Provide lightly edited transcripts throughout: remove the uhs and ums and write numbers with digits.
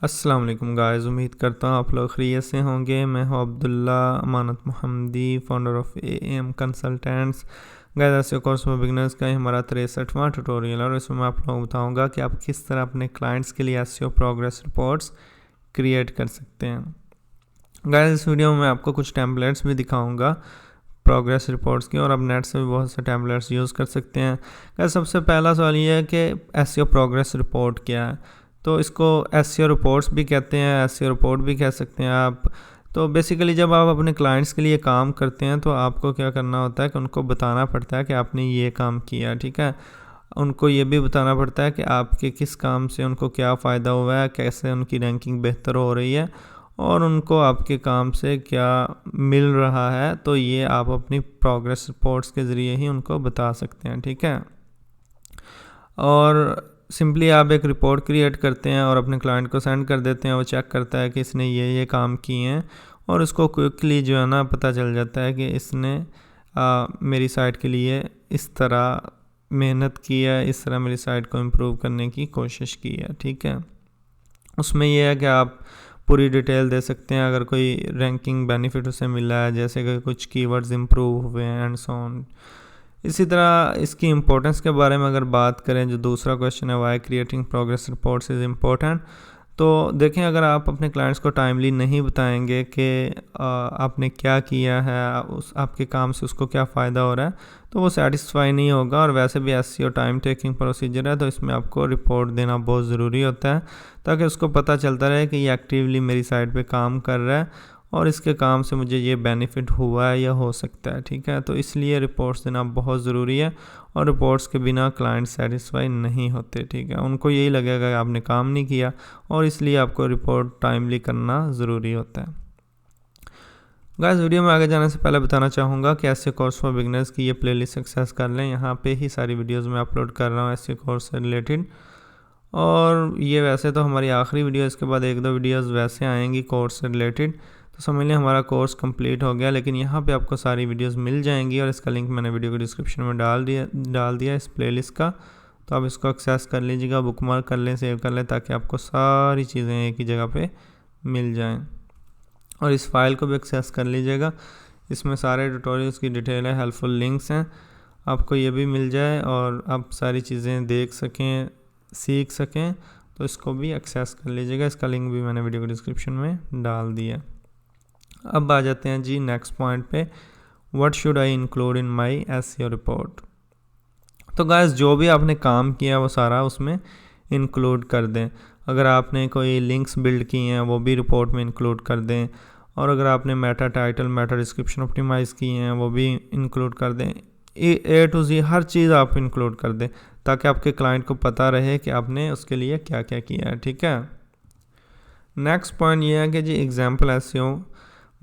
अस्सलाम वालेकुम गाइस, उम्मीद करता हूँ आप लोग खैरियत से होंगे। मैं हूँ Abdullah Amanat Mohammadi, founder of AM consultants. Guys, SEO course for beginners का ये हमारा 63वां ट्यूटोरियल है और इसमें मैं आप लोगों को बताऊँगा कि आप किस तरह अपने क्लाइंट्स के लिए एसईओ प्रोग्रेस रिपोर्ट्स क्रिएट कर सकते हैं। गाइस, इस वीडियो में मैं आपको कुछ टेम्पलेट्स भी दिखाऊँगा प्रोग्रेस रिपोर्ट्स की, और आप नेट से भी बहुत से टेम्पलेट्स यूज़ कर सकते हैं। गाइस, सबसे पहला सवाल ये है कि एसईओ प्रोग्रेस रिपोर्ट क्या है। तो इसको एसईओ रिपोर्ट्स भी कहते हैं, एसईओ रिपोर्ट भी कह सकते हैं आप। तो बेसिकली जब आप अपने क्लाइंट्स के लिए काम करते हैं तो आपको क्या करना होता है कि उनको बताना पड़ता है कि आपने ये काम किया, ठीक है। उनको ये भी बताना पड़ता है कि आपके किस काम से उनको क्या फ़ायदा हुआ है, कैसे उनकी रैंकिंग बेहतर हो रही है और उनको आपके काम से क्या मिल रहा है। तो ये आप अपनी प्रोग्रेस रिपोर्ट्स के ज़रिए ही उनको बता सकते हैं, ठीक है। और सिंपली आप एक रिपोर्ट क्रिएट करते हैं और अपने क्लाइंट को सेंड कर देते हैं। वो चेक करता है कि इसने ये काम किए हैं और उसको क्विकली जो है ना पता चल जाता है कि इसने मेरी साइट के लिए इस तरह मेहनत की है, इस तरह मेरी साइट को इम्प्रूव करने की कोशिश की है, ठीक है। उसमें यह है कि आप पूरी डिटेल दे सकते हैं अगर कोई रैंकिंग बेनिफिट उसे मिला है, जैसे कि कुछ कीवर्ड्स इम्प्रूव हुए हैं एंड सो ऑन। इसी तरह इसकी इम्पोर्टेंस के बारे में अगर बात करें, जो दूसरा क्वेश्चन है why creating progress reports is important. तो देखें, अगर आप अपने क्लाइंट्स को टाइमली नहीं बताएंगे कि आपने क्या किया है, उस आपके काम से उसको क्या फ़ायदा हो रहा है, तो वो सेटिस्फाई नहीं होगा। और वैसे भी एसईओ टाइम टेकिंग प्रोसीजर है, तो इसमें आपको रिपोर्ट देना बहुत ज़रूरी होता है ताकि उसको पता चलता रहे कि ये एक्टिवली मेरी साइट पे काम कर रहा है और इसके काम से मुझे ये बेनिफिट हुआ है या हो सकता है, ठीक है। तो इसलिए रिपोर्ट्स देना बहुत ज़रूरी है और रिपोर्ट्स के बिना क्लाइंट सेटिस्फाई नहीं होते, ठीक है। उनको यही लगेगा कि आपने काम नहीं किया और इसलिए आपको रिपोर्ट टाइमली करना ज़रूरी होता है। गाइस, वीडियो में आगे जाने से पहले बताना चाहूँगा कि एसईओ कोर्स फॉर बिगिनर्स की ये प्लेलिस्ट एक्सेस कर लें। यहाँ पे ही सारी वीडियोज़ मैं अपलोड कर रहा हूँ एसईओ कोर्स से रिलेटेड। और ये वैसे तो हमारी आखिरी वीडियो, इसके बाद एक दो वीडियोज़ वैसे आएंगी कोर्स से रिलेटेड। तो समझ लें हमारा कोर्स कंप्लीट हो गया, लेकिन यहाँ पे आपको सारी वीडियोस मिल जाएंगी और इसका लिंक मैंने वीडियो के डिस्क्रिप्शन में डाल दिया इस प्लेलिस्ट का। तो आप इसको एक्सेस कर लीजिएगा, बुकमार्क कर लें, सेव कर लें, ताकि आपको सारी चीज़ें एक ही जगह पे मिल जाएं। और इस फाइल को भी एक्सेस कर लीजिएगा, इसमें सारे ट्यूटोरियल्स की डिटेल है, हेल्पफुल लिंक्स हैं, आपको ये भी मिल जाए और आप सारी चीज़ें देख सकें, सीख सकें। तो इसको भी एक्सेस कर लीजिएगा, इसका लिंक भी मैंने वीडियो के डिस्क्रिप्शन में डाल दिया। अब आ जाते हैं जी नेक्स्ट पॉइंट पे, what should I include in my SEO report. तो गाइस, जो भी आपने काम किया वो सारा उसमें इंक्लूड कर दें। अगर आपने कोई लिंक्स बिल्ड किए हैं वो भी रिपोर्ट में इंक्लूड कर दें, और अगर आपने Meta title, Meta description optimise किए हैं वो भी इंक्लूड कर दें। ए टू जी हर चीज़ आप इंक्लूड कर दें ताकि आपके क्लाइंट को पता रहे कि आपने उसके लिए क्या क्या किया है, ठीक है। नेक्स्ट पॉइंट ये है कि जी example SEO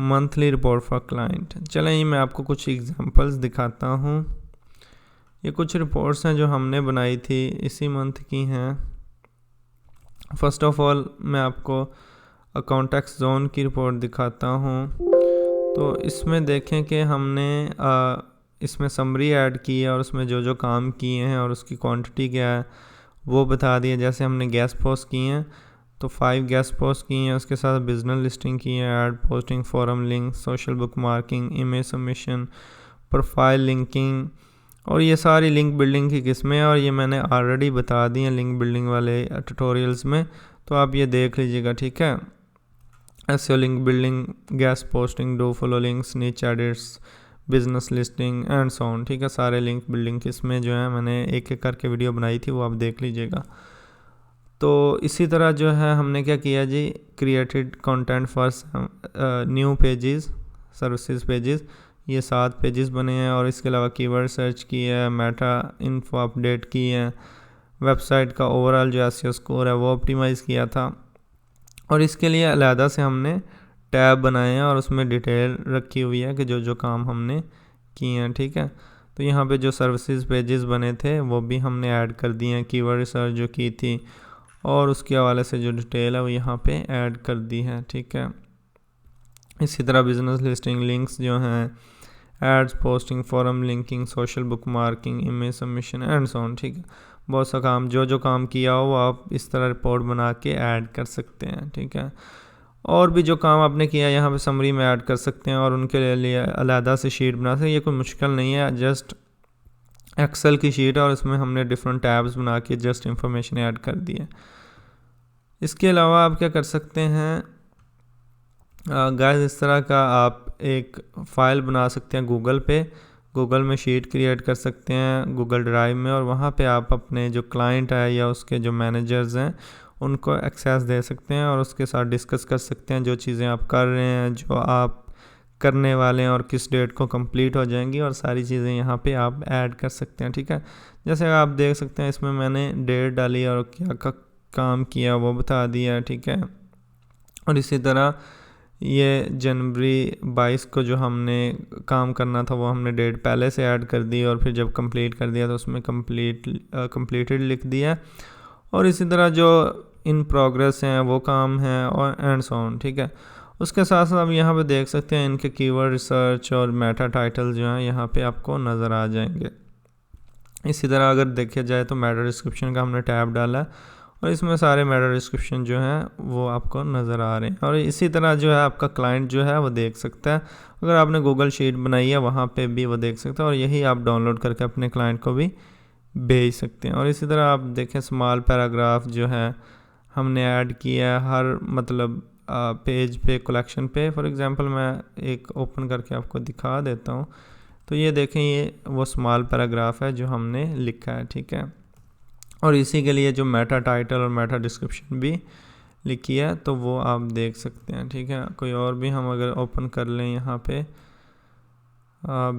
monthly report for client. चलें, ये मैं आपको कुछ एग्जांपल्स दिखाता हूँ। ये कुछ रिपोर्ट्स हैं जो हमने बनाई थी, इसी मंथ की हैं। फर्स्ट ऑफ ऑल मैं आपको कॉन्टेक्स्ट जोन की रिपोर्ट दिखाता हूँ। तो इसमें देखें कि हमने इसमें समरी ऐड की है और उसमें जो जो काम किए हैं और उसकी क्वांटिटी क्या है वो बता दिए। जैसे हमने गेस्ट पोस्ट किए हैं तो 5 गेस्ट पोस्ट की हैं, उसके साथ बिजनेस लिस्टिंग की है, add posting, forum link, social bookmarking, image submission, profile linking, और ये सारी लिंक बिल्डिंग की किस्में हैं और ये मैंने ऑलरेडी बता दी हैं लिंक बिल्डिंग वाले ट्यूटोरियल्स में, तो आप ये देख लीजिएगा, ठीक है। SEO link building, guest posting, do follow links, niche edits, business listing and so on, ठीक है। सारे लिंक बिल्डिंग किस्में जो है मैंने एक एक करके वीडियो बनाई थी, वो आप देख लीजिएगा। तो इसी तरह जो है हमने क्या किया जी, created content for new pages, services pages, ये 7 पेजेस बने हैं। और इसके अलावा कीवर्ड सर्च की है, मेटा इन्फो अपडेट की है, वेबसाइट का ओवरऑल जो एसईओ स्कोर है वो ऑप्टिमाइज़ किया था। और इसके लिए अलहदा से हमने टैब बनाए हैं और उसमें डिटेल रखी हुई है कि जो जो काम हमने किए हैं, ठीक है। तो यहाँ पे जो सर्विसेज पेजेस बने थे वो भी हमने ऐड कर दिए हैं, कीवर्ड रिसर्च जो की थी और उसके हवाले से जो डिटेल है वो यहाँ पे ऐड कर दी है, ठीक है। इसी तरह बिजनेस लिस्टिंग, लिंक्स जो हैं, ads posting, forum linking, social bookmarking, image submission and so on, ठीक है। बहुत सा काम जो काम किया हो वो आप इस तरह रिपोर्ट बना के ऐड कर सकते हैं, ठीक है। और भी जो काम आपने किया यहाँ पे समरी में ऐड कर सकते हैं और उनके लिए अलहदा से शीट बना सकते हैं। ये कोई मुश्किल नहीं है, जस्ट एक्सेल की शीट है और इसमें हमने डिफरेंट टैब्स बना के जस्ट इंफॉर्मेशन ऐड कर दी है। इसके अलावा आप क्या कर सकते हैं गाइस, इस तरह का आप एक फ़ाइल बना सकते हैं गूगल में शीट क्रिएट कर सकते हैं गूगल ड्राइव में, और वहाँ पे आप अपने जो क्लाइंट है या उसके जो मैनेजर्स हैं उनको एक्सेस दे सकते हैं और उसके साथ डिस्कस कर सकते हैं जो चीज़ें आप कर रहे हैं, जो आप करने वाले हैं और किस डेट को कंप्लीट हो जाएंगी, और सारी चीज़ें यहाँ पे आप ऐड कर सकते हैं, ठीक है। जैसे आप देख सकते हैं इसमें मैंने डेट डाली और क्या काम किया वो बता दिया, ठीक है। और इसी तरह ये जनवरी 22 को जो हमने काम करना था वो हमने डेट पहले से ऐड कर दी और फिर जब कंप्लीट कर दिया तो उसमें कंप्लीटेड लिख दिया। और इसी तरह जो इन प्रोग्रेस हैं वो काम है और एंड सो ऑन, ठीक है। उसके साथ साथ आप यहाँ पे देख सकते हैं इनके कीवर्ड रिसर्च और मेटा टाइटल जो हैं यहाँ पे आपको नज़र आ जाएंगे। इसी तरह अगर देखा जाए तो मेटा डिस्क्रिप्शन का हमने टैब डाला है और इसमें सारे मेटा डिस्क्रिप्शन जो हैं वो आपको नज़र आ रहे हैं। और इसी तरह जो है आपका क्लाइंट जो है वो देख सकता है, अगर आपने गूगल शीट बनाई है वहाँ पे भी वो देख सकता है और यही आप डाउनलोड करके अपने क्लाइंट को भी भेज सकते हैं। और इसी तरह आप देखें स्मॉल पैराग्राफ जो है हमने ऐड किया है हर मतलब पेज पे कलेक्शन पे। फॉर एग्जांपल मैं एक ओपन करके आपको दिखा देता हूँ, तो ये देखें ये वो स्मॉल पैराग्राफ है जो हमने लिखा है, ठीक है। और इसी के लिए जो मेटा टाइटल और मेटा डिस्क्रिप्शन भी लिखी है तो वो आप देख सकते हैं, ठीक है। कोई और भी हम अगर ओपन कर लें यहाँ पे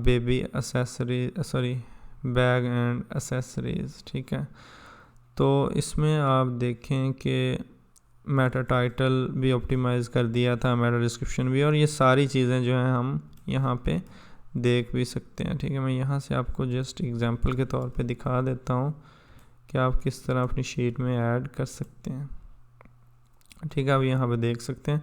baby accessory bag and accessories, ठीक है। तो इसमें आप देखें कि मेटा टाइटल भी ऑप्टिमाइज़ कर दिया था, मेटा डिस्क्रिप्शन भी, और ये सारी चीज़ें जो हैं हम यहाँ पे देख भी सकते हैं, ठीक है। मैं यहाँ से आपको जस्ट एग्जांपल के तौर पे दिखा देता हूँ कि आप किस तरह अपनी शीट में ऐड कर सकते हैं, ठीक है। आप यहाँ पे देख सकते हैं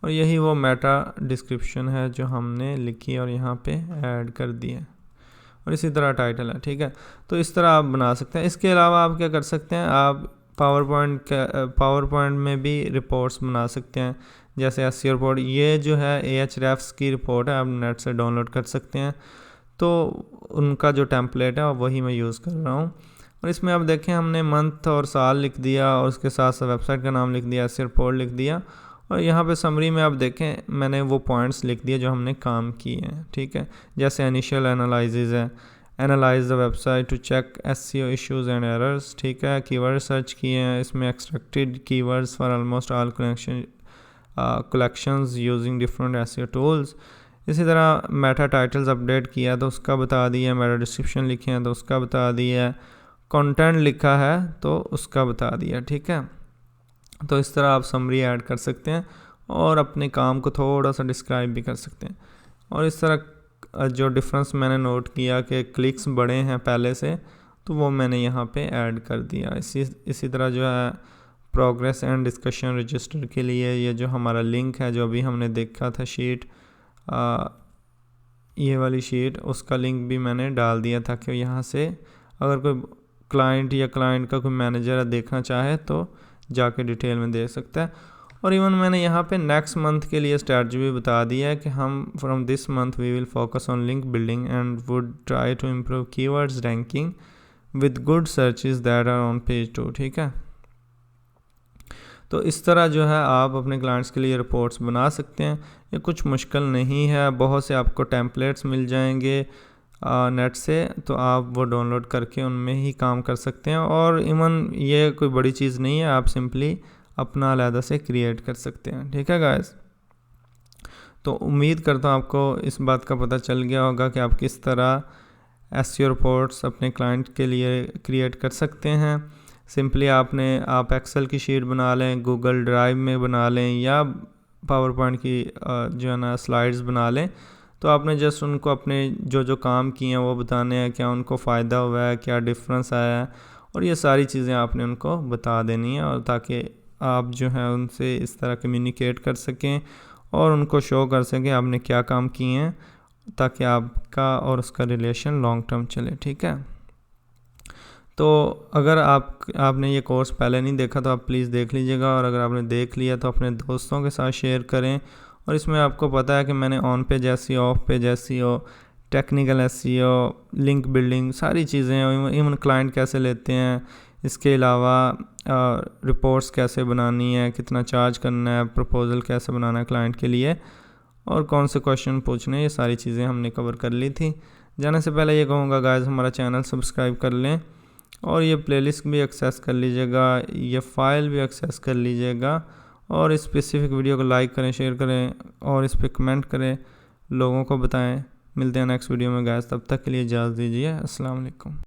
और यही वो मेटा डिस्क्रिप्शन है जो हमने लिखी और यहाँ पे ऐड कर दी है, और इसी तरह टाइटल है, ठीक है। तो इस तरह आप बना सकते हैं। इसके अलावा आप क्या कर सकते हैं, आप पावर पॉइंट में भी रिपोर्ट्स बना सकते हैं, जैसे एसईओ रिपोर्ट। ये जो है Ahrefs की रिपोर्ट है, आप नेट से डाउनलोड कर सकते हैं। तो उनका जो टेम्पलेट है वही मैं यूज़ कर रहा हूँ। और इसमें आप देखें हमने मंथ और साल लिख दिया और उसके साथ साथ वेबसाइट का नाम लिख दिया, एसईओ रिपोर्ट लिख दिया, और यहाँ पे समरी में आप देखें मैंने वो पॉइंट्स लिख दिए जो हमने काम किए हैं, ठीक है। जैसे इनिशियल एनालिसिस है, analyse the website to check SEO issues and errors, ठीक है। कीवर्ड सर्च किए हैं, इसमें extracted keywords for almost all collections using different SEO tools. इसी तरह मेटा टाइटल्स अपडेट किया तो उसका बता दिया, मेटा डिस्क्रिप्शन लिखे हैं तो उसका बता दिया, कंटेंट लिखा है तो उसका बता दिया, ठीक है। तो इस तरह आप समरी ऐड कर सकते हैं और अपने काम को थोड़ा सा डिस्क्राइब भी कर सकते हैं। और इस तरह जो डिफरेंस मैंने नोट किया कि क्लिक्स बढ़े हैं पहले से, तो वो मैंने यहाँ पे ऐड कर दिया। इसी तरह जो है प्रोग्रेस एंड डिस्कशन रजिस्टर के लिए ये जो हमारा लिंक है जो अभी हमने देखा था शीट, ये वाली शीट, उसका लिंक भी मैंने डाल दिया था कि यहाँ से अगर कोई क्लाइंट या क्लाइंट का कोई मैनेजर देखना चाहे तो जाके डिटेल में देख सकता है। और इवन मैंने यहाँ पे नेक्स्ट मंथ के लिए स्ट्रैटेजी भी बता दिया है कि हम from this month we will focus on link building and would try to improve keywords ranking with good searches that are on page 2, ठीक है। तो इस तरह जो है आप अपने क्लाइंट्स के लिए रिपोर्ट्स बना सकते हैं। ये कुछ मुश्किल नहीं है, बहुत से आपको टेम्पलेट्स मिल जाएंगे नेट से, तो आप वो डाउनलोड करके उनमें ही काम कर सकते हैं। और इवन ये कोई बड़ी चीज़ नहीं है, आप सिंपली अपना अलहदा से क्रिएट कर सकते हैं, ठीक है गाइस। तो उम्मीद करता हूँ आपको इस बात का पता चल गया होगा कि आप किस तरह एसईओ रिपोर्ट्स अपने क्लाइंट के लिए क्रिएट कर सकते हैं। सिंपली आप एक्सेल की शीट बना लें, गूगल ड्राइव में बना लें, या पावर पॉइंट की जो है ना स्लाइड्स बना लें। तो आपने जस्ट उनको अपने जो काम किए हैं वो बताने हैं, क्या उनको फ़ायदा हुआ है, क्या डिफरेंस आया है, और ये सारी चीज़ें आपने उनको बता देनी है, और ताकि आप जो है उनसे इस तरह कम्युनिकेट कर सकें और उनको शो कर सकें आपने क्या काम किए हैं, ताकि आपका और उसका रिलेशन लॉन्ग टर्म चले, ठीक है। तो अगर आपने ये कोर्स पहले नहीं देखा तो आप प्लीज़ देख लीजिएगा, और अगर आपने देख लिया तो अपने दोस्तों के साथ शेयर करें। और इसमें आपको पता है कि मैंने on page SEO, of page SEO, technical SEO, link building, सारी चीज़ें, इवन क्लाइंट कैसे लेते हैं, इसके अलावा रिपोर्ट्स कैसे बनानी है, कितना चार्ज करना है, प्रपोज़ल कैसे बनाना है क्लाइंट के लिए, और कौन से क्वेश्चन पूछने, ये सारी चीज़ें हमने कवर कर ली थी। जाने से पहले ये कहूँगा गाइस, हमारा चैनल सब्सक्राइब कर लें और ये प्लेलिस्ट भी एक्सेस कर लीजिएगा, ये फ़ाइल भी एक्सेस कर लीजिएगा, और इस स्पेसिफिक वीडियो को लाइक करें, शेयर करें और इस पर कमेंट करें, लोगों को बताएं। मिलते हैं नेक्स्ट वीडियो में गाइस, तब तक के लिए इजाज़त दीजिए। अस्सलाम वालेकुम।